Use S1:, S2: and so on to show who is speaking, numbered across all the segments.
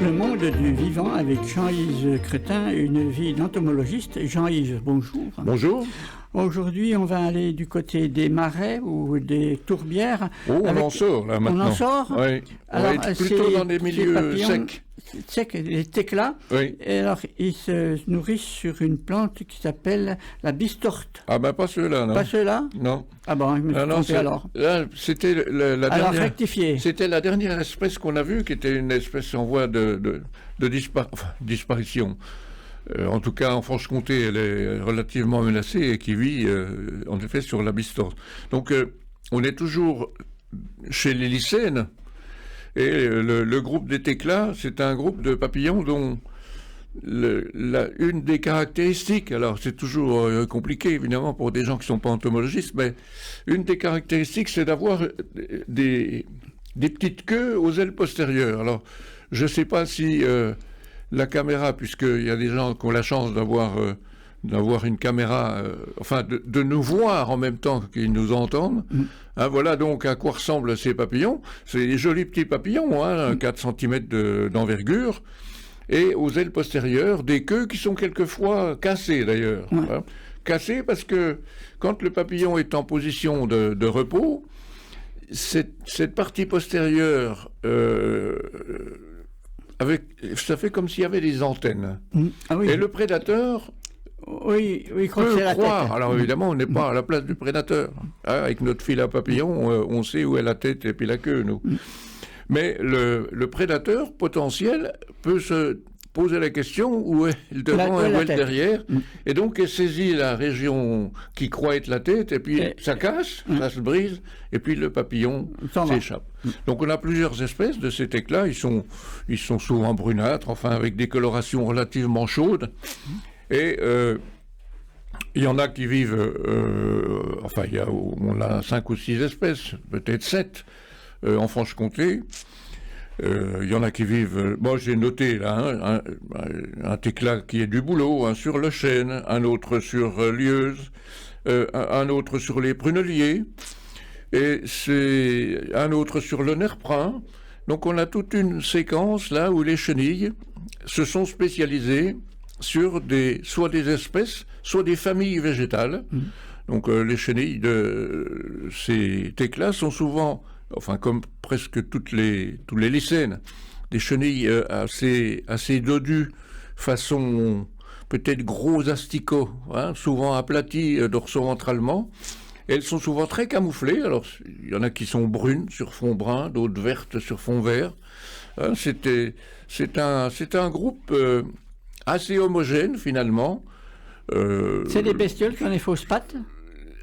S1: Le monde du vivant avec Jean-Yves Crétin, une vie d'entomologiste. Jean-Yves, bonjour.
S2: Bonjour.
S1: Aujourd'hui, on va aller du côté des marais ou des tourbières.
S2: Oh, on en sort là maintenant.
S1: On en sort.
S2: Oui.
S1: Alors,
S2: on va être plutôt dans des milieux secs.
S1: Secs, les teclas.
S2: Oui.
S1: Et alors, ils se nourrissent sur une plante qui s'appelle la bistorte.
S2: Ah ben pas ceux-là, non.
S1: Pas ceux-là?
S2: Non.
S1: Ah bon, je me suis trompé alors.
S2: Là, c'était la dernière.
S1: Alors, rectifié.
S2: C'était la dernière espèce qu'on a vue, qui était une espèce en voie de disparition. En tout cas, en Franche-Comté, elle est relativement menacée et qui vit, en effet, sur la bistorte. Donc, on est toujours chez les lycènes. Et le groupe des teclas, c'est un groupe de papillons dont une des caractéristiques, alors c'est toujours compliqué évidemment pour des gens qui ne sont pas entomologistes, mais une des caractéristiques, c'est d'avoir des petites queues aux ailes postérieures. Alors, je ne sais pas si la caméra, puisqu'il y a des gens qui ont la chance d'avoir une caméra, de nous voir en même temps qu'ils nous entendent. Hein, voilà donc à quoi ressemblent ces papillons. C'est des jolis petits papillons, 4 cm d'envergure, et aux ailes postérieures, des queues qui sont quelquefois cassées d'ailleurs. Hein. Cassées parce que quand le papillon est en position de repos, cette partie postérieure, ça fait comme s'il y avait des antennes. Ah oui. Et le prédateur...
S1: Oui,
S2: peut croire. Alors évidemment, on n'est pas à la place du prédateur. Hein, avec notre fil à papillon, on sait où est la tête et puis la queue, nous. Mais le prédateur potentiel peut se poser la question où est le devant et où est le derrière. Et donc, il saisit la région qui croit être la tête, et puis ça casse, ça se brise, et puis le papillon s'échappe. Donc, on a plusieurs espèces de ces teclas. Ils sont souvent brunâtres, avec des colorations relativement chaudes. Et il y en a qui vivent, on a 5 ou 6 espèces, peut-être 7 en Franche-Comté. Il y en a qui vivent, moi j'ai noté là, un tecla qui est du Boulot, sur le Chêne, un autre sur Lieuse, un autre sur les Pruneliers, et c'est un autre sur le Nerprin. Donc on a toute une séquence là où les chenilles se sont spécialisées sur soit des espèces, soit des familles végétales. Donc les chenilles de ces teclas sont souvent, comme presque tous les lycènes, des chenilles assez dodues, façon peut-être gros asticots, souvent aplatis dorso-ventralement. Elles sont souvent très camouflées. Alors il y en a qui sont brunes sur fond brun, d'autres vertes sur fond vert. C'est un groupe assez homogène finalement.
S1: C'est des bestioles qui ont des fausses pattes?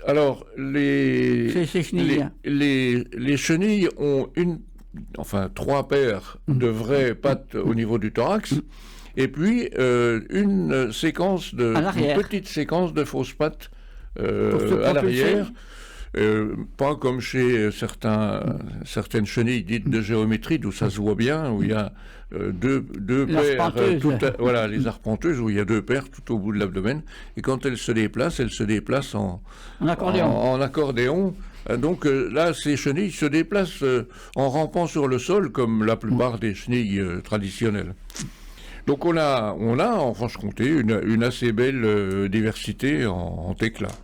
S2: Alors, les chenilles ont 3 paires de vraies pattes au niveau du thorax, et puis une petite séquence de fausses pattes à l'arrière. Pas comme chez certaines chenilles dites de géométrie, d'où ça se voit bien, où il y a deux paires, les arpenteuses, où il y a 2 paires tout au bout de l'abdomen, et quand elles se déplacent en accordéon. Donc là, ces chenilles se déplacent en rampant sur le sol, comme la plupart des chenilles traditionnelles. Donc on a en Franche-Comté une assez belle diversité en teclas.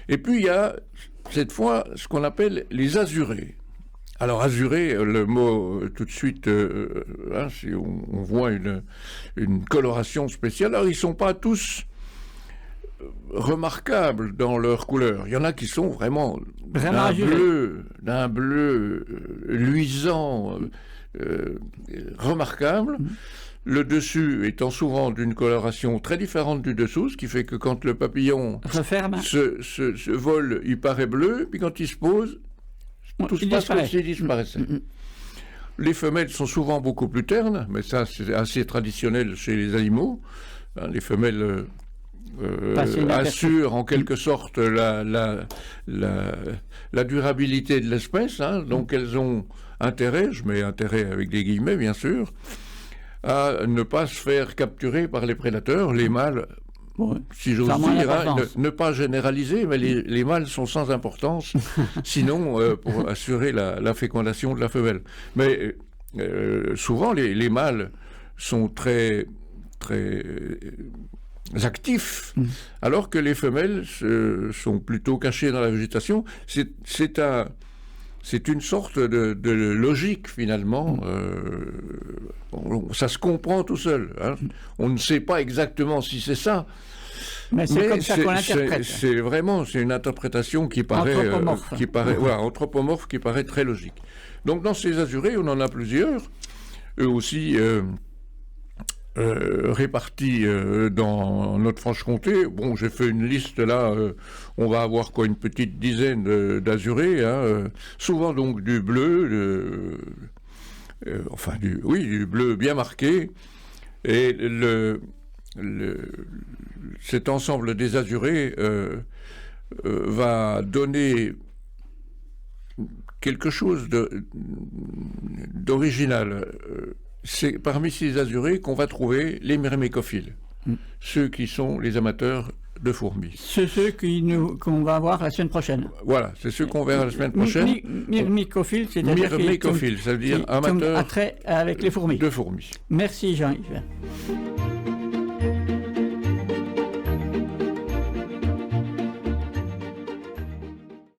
S2: Et puis il y a cette fois ce qu'on appelle les azurés. Alors azuré, le mot tout de suite, on voit une coloration spéciale. Alors ils ne sont pas tous remarquables dans leur couleur. Il y en a qui sont vraiment d'un bleu luisant, remarquable. Le dessus étant souvent d'une coloration très différente du dessous, ce qui fait que quand le papillon se vole, il paraît bleu, puis quand il se pose, tout se passe comme s'il disparaissait. Les femelles sont souvent beaucoup plus ternes, mais ça c'est assez traditionnel chez les animaux. Les femelles assurent en quelque sorte la durabilité de l'espèce, donc elles ont intérêt, je mets intérêt avec des guillemets bien sûr, à ne pas se faire capturer par les prédateurs. Les mâles, si j'ose dire, ne pas généraliser, mais les mâles sont sans importance, sinon pour assurer la fécondation de la femelle. Mais souvent les mâles sont très actifs, alors que les femelles sont plutôt cachées dans la végétation. C'est une sorte de logique, finalement. Ça se comprend tout seul. Hein. On ne sait pas exactement si c'est ça.
S1: Mais c'est comme ça qu'on l'interprète.
S2: C'est une interprétation qui paraît anthropomorphe, qui paraît très logique. Donc dans ces azurés, on en a plusieurs, eux aussi répartis dans notre Franche-Comté. Bon, j'ai fait une liste là, on va avoir une petite dizaine d'azurés, hein, souvent donc du bleu, du bleu bien marqué, et cet ensemble des azurés va donner quelque chose d'original. C'est parmi ces azurés qu'on va trouver les myrmécophiles, ceux qui sont les amateurs de fourmis.
S1: C'est ceux qu'on va voir la semaine prochaine.
S2: Voilà, c'est ceux qu'on verra la semaine prochaine.
S1: Myrmécophiles, c'est-à-dire
S2: myrmécophiles, ça veut dire amateurs
S1: avec les fourmis.
S2: De fourmis.
S1: Merci Jean-Yves.